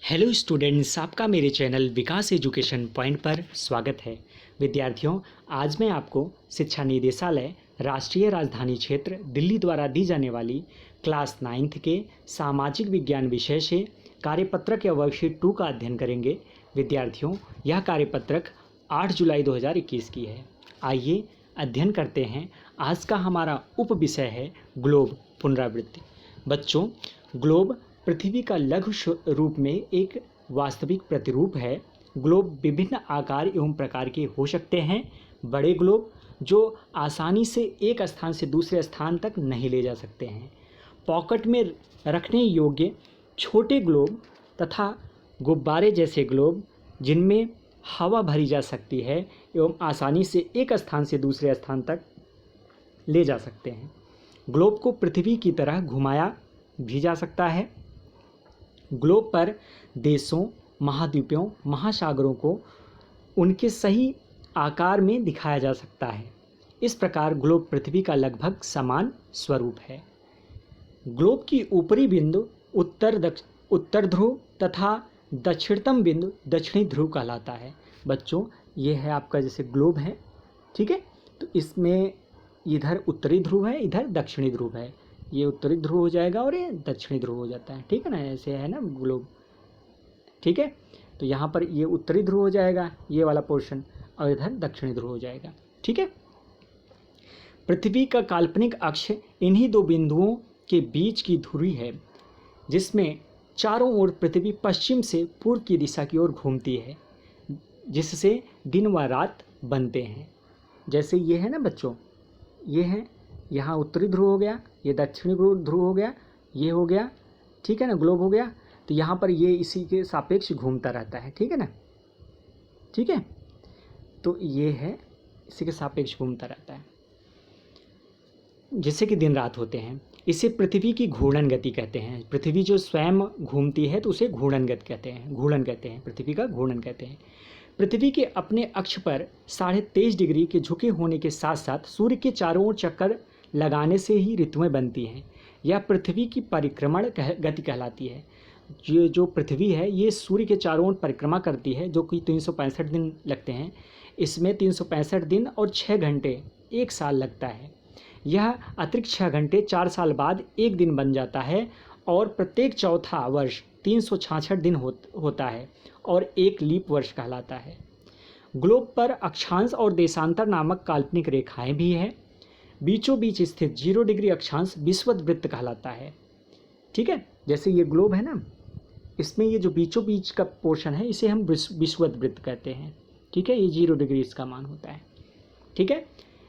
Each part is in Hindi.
हेलो स्टूडेंट्स, आपका मेरे चैनल विकास एजुकेशन पॉइंट पर स्वागत है। विद्यार्थियों, आज मैं आपको शिक्षा निदेशालय राष्ट्रीय राजधानी क्षेत्र दिल्ली द्वारा दी जाने वाली क्लास 9th के सामाजिक विज्ञान विषय से कार्यपत्रक या वर्कशीट 2 का अध्ययन करेंगे। विद्यार्थियों, यह कार्यपत्रक 8 जुलाई 2021 की है। आइए अध्ययन करते हैं। आज का हमारा उप विषय है ग्लोब पुनरावृत्ति। बच्चों, ग्लोब पृथ्वी का लघु रूप में एक वास्तविक प्रतिरूप है। ग्लोब विभिन्न आकार एवं प्रकार के हो सकते हैं। बड़े ग्लोब जो आसानी से एक स्थान से दूसरे स्थान तक नहीं ले जा सकते हैं। पॉकेट में रखने योग्य छोटे ग्लोब तथा गुब्बारे जैसे ग्लोब जिनमें हवा भरी जा सकती है एवं आसानी से एक स्थान से दूसरे स्थान तक ले जा सकते हैं। ग्लोब को पृथ्वी की तरह घुमाया भी जा सकता है। ग्लोब पर देशों, महाद्वीपों, महासागरों को उनके सही आकार में दिखाया जा सकता है। इस प्रकार ग्लोब पृथ्वी का लगभग समान स्वरूप है। ग्लोब की ऊपरी बिंदु उत्तर ध्रुव तथा दक्षिणतम बिंदु दक्षिणी ध्रुव कहलाता है। बच्चों, ये है आपका जैसे ग्लोब है, ठीक है। तो इसमें इधर उत्तरी ध्रुव है, इधर दक्षिणी ध्रुव है। ये उत्तरी ध्रुव हो जाएगा और ये दक्षिणी ध्रुव हो जाता है, ठीक है ना। ऐसे है ना ग्लोब, ठीक है। तो यहाँ पर ये उत्तरी ध्रुव हो जाएगा, ये वाला पोर्शन, और इधर दक्षिणी ध्रुव हो जाएगा, ठीक है। पृथ्वी का काल्पनिक अक्ष इन्हीं दो बिंदुओं के बीच की धुरी है, जिसमें चारों ओर पृथ्वी पश्चिम से पूर्व की दिशा की ओर घूमती है, जिससे दिन व रात बनते हैं। जैसे ये है ना बच्चों, ये है, यहाँ उत्तरी ध्रुव हो गया, ये दक्षिणी ध्रुव हो गया, ये हो गया, ठीक है ना, ग्लोब हो गया। तो यहाँ पर ये इसी के सापेक्ष घूमता रहता है, ठीक है ना, ठीक है। तो ये है, इसी के सापेक्ष घूमता रहता है, जिससे कि दिन रात होते हैं। इसे पृथ्वी की घूर्णन गति कहते हैं। पृथ्वी जो स्वयं घूमती है तो उसे घूर्णन गति कहते हैं, घूर्णन कहते हैं, पृथ्वी का घूर्णन कहते हैं। पृथ्वी के अपने अक्ष पर 23.5 डिग्री के झुके होने के साथ साथ सूर्य के चारों ओर चक्कर लगाने से ही ऋतुएं बनती हैं। यह पृथ्वी की परिक्रमण गति कहलाती है। ये जो पृथ्वी है ये सूर्य के चारों ओर परिक्रमा करती है, जो कि 365 दिन लगते हैं। इसमें 365 दिन और 6 घंटे एक साल लगता है। यह अतिरिक्त 6 घंटे 4 साल बाद एक दिन बन जाता है और प्रत्येक चौथा वर्ष 366 दिन होता है और एक लीप वर्ष कहलाता है। ग्लोब पर अक्षांश और देशांतर नामक काल्पनिक रेखाएं भी हैं। बीचों बीच स्थित 0 डिग्री अक्षांश विषुवत वृत्त कहलाता है, ठीक है। जैसे ये ग्लोब है ना, इसमें ये जो बीचों बीच का पोर्शन है इसे हम विषुवत वृत्त कहते हैं, ठीक है। ये 0 डिग्री इसका मान होता है, ठीक है।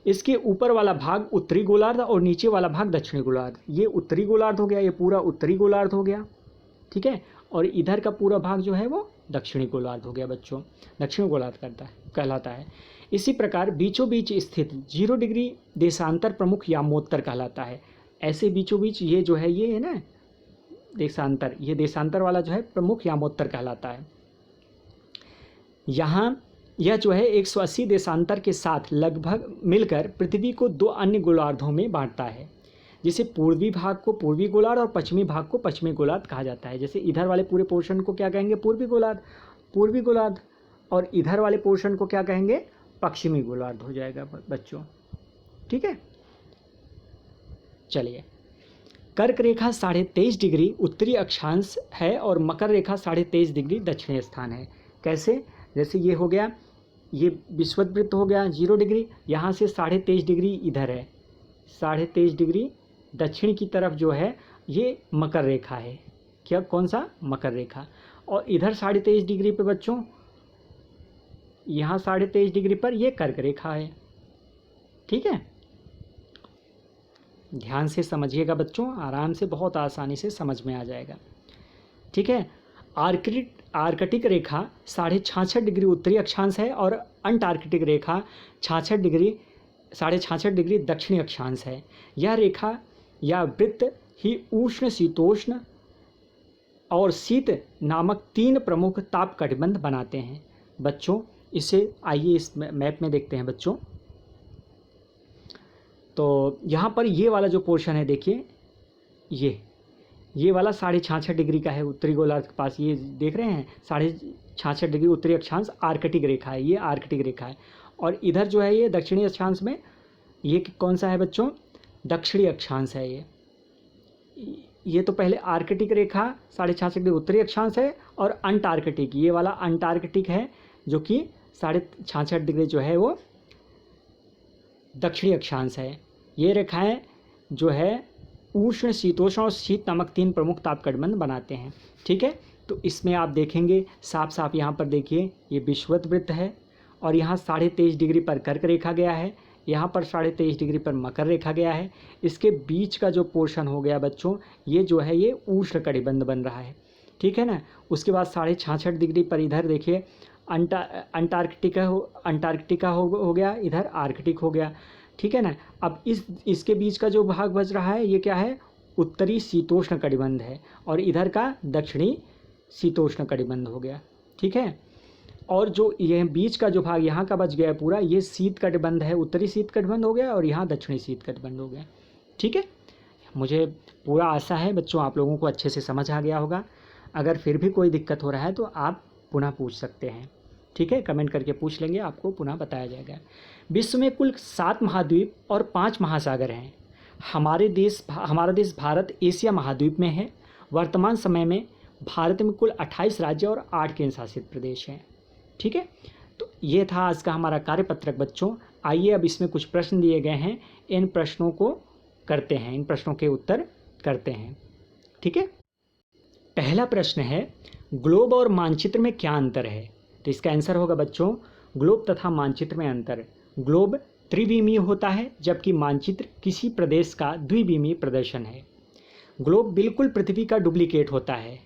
इसके ऊपर वाला भाग उत्तरी गोलार्ध और नीचे वाला भाग दक्षिणी गोलार्ध। ये उत्तरी गोलार्ध हो गया, ये पूरा उत्तरी गोलार्ध हो गया, ठीक है। और इधर का पूरा भाग जो है वो दक्षिणी गोलार्ध हो गया बच्चों, दक्षिणी गोलार्ध कहलाता है। इसी प्रकार बीचों बीच स्थित 0 डिग्री देशांतर प्रमुख यामोत्तर कहलाता है। ऐसे बीचों बीच ये जो है, ये है ना देशांतर, ये देशांतर वाला जो है प्रमुख यामोत्तर कहलाता है। यहाँ यह जो है 180 देशांतर के साथ लगभग मिलकर पृथ्वी को 2 अन्य गोलार्धों में बांटता है, जिसे पूर्वी भाग को पूर्वी गोलार्ध और पश्चिमी भाग को पश्चिमी गोलार्ध कहा जाता है। जैसे इधर वाले पूरे पोर्शन को क्या कहेंगे, पूर्वी गोलार्ध, और इधर वाले पोर्शन को क्या कहेंगे, पश्चिमी गोलार्ध हो जाएगा बच्चों, ठीक है। चलिए, कर्क रेखा 23.5 डिग्री उत्तरी अक्षांश है और मकर रेखा 23.5 डिग्री दक्षिणी स्थान है। कैसे, जैसे ये हो गया, ये विषुवत वृत्त हो गया 0 डिग्री, यहाँ से 23.5 डिग्री इधर है, 23.5 डिग्री दक्षिण की तरफ जो है ये मकर रेखा है। क्या, कौन सा, मकर रेखा। और इधर 23.5 डिग्री पे बच्चों, यहाँ 23.5 डिग्री पर ये कर्क रेखा है, ठीक है। ध्यान से समझिएगा बच्चों, आराम से, बहुत आसानी से समझ में आ जाएगा, ठीक है। आर्कटिक रेखा 66.5 डिग्री उत्तरी अक्षांश है और अंटार्कटिक रेखा 66.5 डिग्री दक्षिणी अक्षांश है। यह रेखा या वृत्त ही उष्ण, शीतोष्ण और शीत नामक 3 प्रमुख ताप कटिबंध बनाते हैं बच्चों। इसे आइए इस मैप में देखते हैं बच्चों। तो यहाँ पर ये वाला जो पोर्शन है देखिए, ये वाला 66.5 डिग्री का है उत्तरी गोलार्ध के पास, ये देख रहे हैं 66.5 डिग्री उत्तरी अक्षांश आर्कटिक रेखा है, ये आर्कटिक रेखा है। और इधर जो है ये दक्षिणी अक्षांश में, ये कौन सा है बच्चों, दक्षिणी अक्षांश है ये तो पहले आर्कटिक रेखा 66.5 डिग्री उत्तरी अक्षांश है, और अंटार्कटिक, ये वाला अंटार्कटिक है जो कि 66.5 डिग्री जो है वो दक्षिणी अक्षांश है। ये रेखाएं जो है उष्ण, शीतोष्ण और शीत नामक 3 प्रमुख ताप कटिबंध बनाते हैं। ठीक है, तो इसमें आप देखेंगे साफ साफ यहाँ पर देखिए ये विषुवत वृत्त है, और यहाँ 23.5 डिग्री पर कर्क रेखा गया है, यहाँ पर 23.5 डिग्री पर मकर रेखा गया है। इसके बीच का जो पोर्शन हो गया बच्चों, ये जो है ये उष्ण कटिबंध बन रहा है। ठीक है ना। उसके बाद 66.5 डिग्री पर इधर देखिए अंटार्कटिका हो गया, इधर आर्कटिक हो गया। ठीक है ना। अब इसके बीच का जो भाग बच रहा है ये क्या है, उत्तरी शीतोष्ण कटिबंध है, और इधर का दक्षिणी शीतोष्ण कटिबंध हो गया। ठीक है। और जो यह बीच का जो भाग यहाँ का बच गया है पूरा, ये शीत कटिबंध है, उत्तरी शीत कटिबंध हो गया, और यहाँ दक्षिणी शीत कटिबंध हो गया। ठीक है। मुझे पूरा आशा है बच्चों आप लोगों को अच्छे से समझ आ गया होगा। अगर फिर भी कोई दिक्कत हो रहा है तो आप पुनः पूछ सकते हैं। ठीक है, कमेंट करके पूछ लेंगे, आपको पुनः बताया जाएगा। विश्व में कुल 7 महाद्वीप और 5 महासागर हैं। हमारा देश भारत एशिया महाद्वीप में है। वर्तमान समय में भारत में कुल 28 राज्य और 8 केंद्र शासित प्रदेश हैं। ठीक है, तो ये था आज का हमारा कार्यपत्रक बच्चों। आइए अब इसमें कुछ प्रश्न दिए गए हैं, इन प्रश्नों को करते हैं, इन प्रश्नों के उत्तर करते हैं। ठीक है। पहला प्रश्न है, ग्लोब और मानचित्र में क्या अंतर है? तो इसका आंसर होगा बच्चों, ग्लोब तथा मानचित्र में अंतर। ग्लोब त्रिविमीय होता है, जबकि मानचित्र किसी प्रदेश का द्विविमीय प्रदर्शन है। ग्लोब बिल्कुल पृथ्वी का डुप्लीकेट होता है,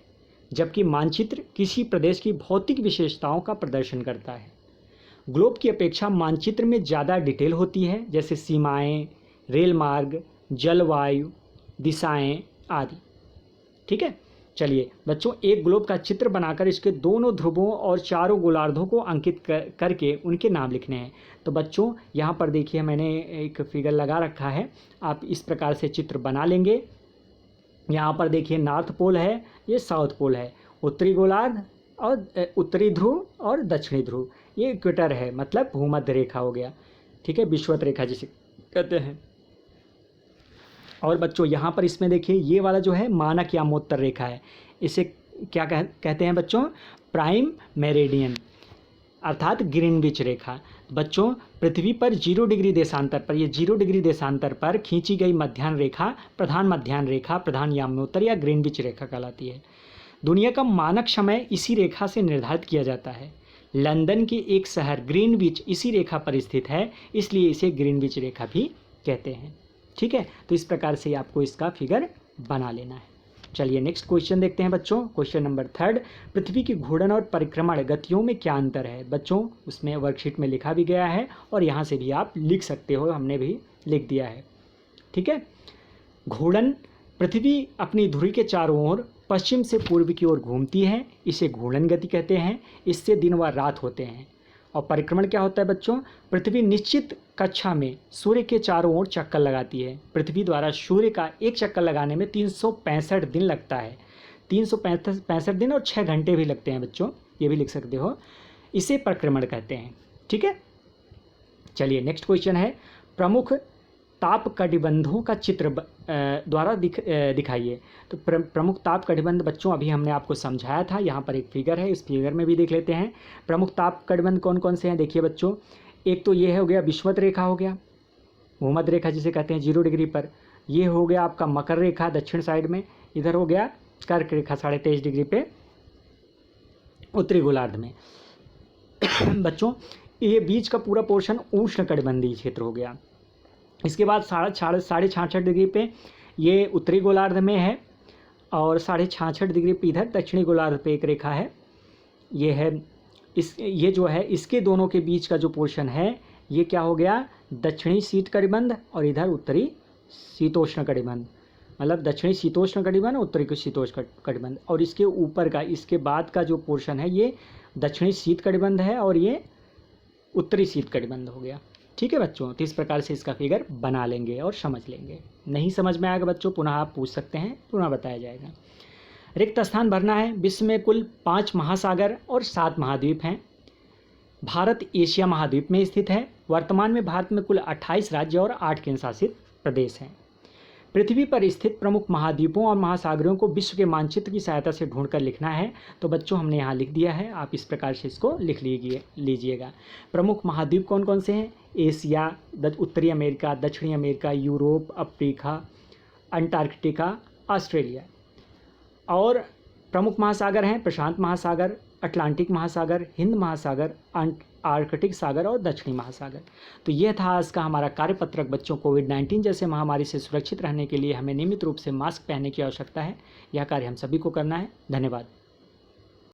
जबकि मानचित्र किसी प्रदेश की भौतिक विशेषताओं का प्रदर्शन करता है। ग्लोब की अपेक्षा मानचित्र में ज़्यादा डिटेल होती है, जैसे सीमाएं, रेल मार्ग, जलवायु, दिशाएं आदि। ठीक है। चलिए बच्चों, एक ग्लोब का चित्र बनाकर इसके दोनों ध्रुवों और चारों गोलार्धों को अंकित करके उनके नाम लिखने हैं। तो बच्चों यहाँ पर देखिए मैंने एक फिगर लगा रखा है, आप इस प्रकार से चित्र बना लेंगे। यहाँ पर देखिए नॉर्थ पोल है, ये साउथ पोल है, उत्तरी गोलार्ध और उत्तरी ध्रुव और दक्षिणी ध्रुव, ये इक्वेटर है, मतलब भूमध्य रेखा हो गया। ठीक है, विषुवत रेखा जिसे कहते हैं। और बच्चों यहाँ पर इसमें देखिए ये वाला जो है मानक यामोत्तर रेखा है, इसे क्या कहते हैं बच्चों, प्राइम मेरिडियन, अर्थात ग्रीनविच रेखा। बच्चों पृथ्वी पर 0 डिग्री देशांतर पर, ये 0 डिग्री देशांतर पर खींची गई मध्याह्न रेखा प्रधान यामोत्तर या ग्रीनविच रेखा कहलाती है। दुनिया का मानक समय इसी रेखा से निर्धारित किया जाता है। लंदन के एक शहर ग्रीनविच इसी रेखा पर स्थित है, इसलिए इसे ग्रीनविच रेखा भी कहते हैं। ठीक है, तो इस प्रकार से आपको इसका फिगर बना लेना है। चलिए नेक्स्ट क्वेश्चन देखते हैं बच्चों। क्वेश्चन नंबर 3, पृथ्वी की घूर्णन और परिक्रमण गतियों में क्या अंतर है? बच्चों उसमें वर्कशीट में लिखा भी गया है और यहाँ से भी आप लिख सकते हो, हमने भी लिख दिया है। ठीक है। घूर्णन, पृथ्वी अपनी धुरी के चारों ओर पश्चिम से पूर्व की ओर घूमती है, इसे घूर्णन गति कहते हैं। इससे दिन व रात होते हैं। और परिक्रमण क्या होता है बच्चों? पृथ्वी निश्चित कक्षा में सूर्य के चारों ओर चक्कर लगाती है। पृथ्वी द्वारा सूर्य का एक चक्कर लगाने में 365 दिन लगता है। 365 दिन और 6 घंटे भी लगते हैं बच्चों, ये भी लिख सकते हो। इसे परिक्रमण कहते हैं। ठीक है। चलिए नेक्स्ट क्वेश्चन है, प्रमुख ताप कटिबंधों का चित्र द्वारा दिखाइए। तो प्रमुख ताप कटिबंध बच्चों अभी हमने आपको समझाया था, यहाँ पर एक फिगर है, इस फिगर में भी देख लेते हैं। प्रमुख ताप कटिबंध कौन कौन से हैं देखिए बच्चों। एक तो ये हो गया विषुवत रेखा हो गया, भूमध्य रेखा जिसे कहते हैं 0 डिग्री पर। ये हो गया आपका मकर रेखा दक्षिण साइड में। इधर हो गया कर्क रेखा 23.5 डिग्री पे उत्तरी गोलार्ध में। बच्चों ये बीच का पूरा पोर्शन उष्ण कटिबंधीय क्षेत्र हो गया। इसके बाद 66.5 डिग्री पे ये उत्तरी गोलार्ध में है, और 66.5 डिग्री पे इधर दक्षिणी गोलार्ध पे एक रेखा है, ये है ये जो है इसके दोनों के बीच का जो पोर्शन है ये क्या हो गया, दक्षिणी शीत कटिबंध, और इधर उत्तरी शीतोष्ण कटिबंध, मतलब दक्षिणी शीतोष्ण कटिबंध उत्तरी शीतोष्ण कटिबंध। और इसके ऊपर का, इसके बाद का जो पोर्शन है ये दक्षिणी शीत कटिबंध है, और ये उत्तरी शीत कटिबंध हो गया। ठीक है बच्चों, तो इस प्रकार से इसका फिगर बना लेंगे और समझ लेंगे। नहीं समझ में आएगा बच्चों, पुनः आप पूछ सकते हैं, पुनः बताया जाएगा। रिक्त स्थान भरना है। विश्व में कुल 5 महासागर और 7 महाद्वीप हैं। भारत एशिया महाद्वीप में स्थित है। वर्तमान में भारत में कुल 28 राज्य और 8 केंद्र शासित प्रदेश हैं। पृथ्वी पर स्थित प्रमुख महाद्वीपों और महासागरों को विश्व के मानचित्र की सहायता से ढूंढकर लिखना है। तो बच्चों हमने यहाँ लिख दिया है, आप इस प्रकार से इसको लिख लीजिएगा। प्रमुख महाद्वीप कौन कौन से हैं? एशिया, उत्तरी अमेरिका, दक्षिणी America, Europe, Africa, Antarctica, Australia. और प्रमुख महासागर हैं प्रशांत महासागर, अटलांटिक महासागर, हिंद महासागर, आर्कटिक सागर और दक्षिणी महासागर। तो यह था आज का हमारा कार्यपत्रक बच्चों। कोविड-19 जैसे महामारी से सुरक्षित रहने के लिए हमें नियमित रूप से मास्क पहनने की आवश्यकता है। यह कार्य हम सभी को करना है। धन्यवाद।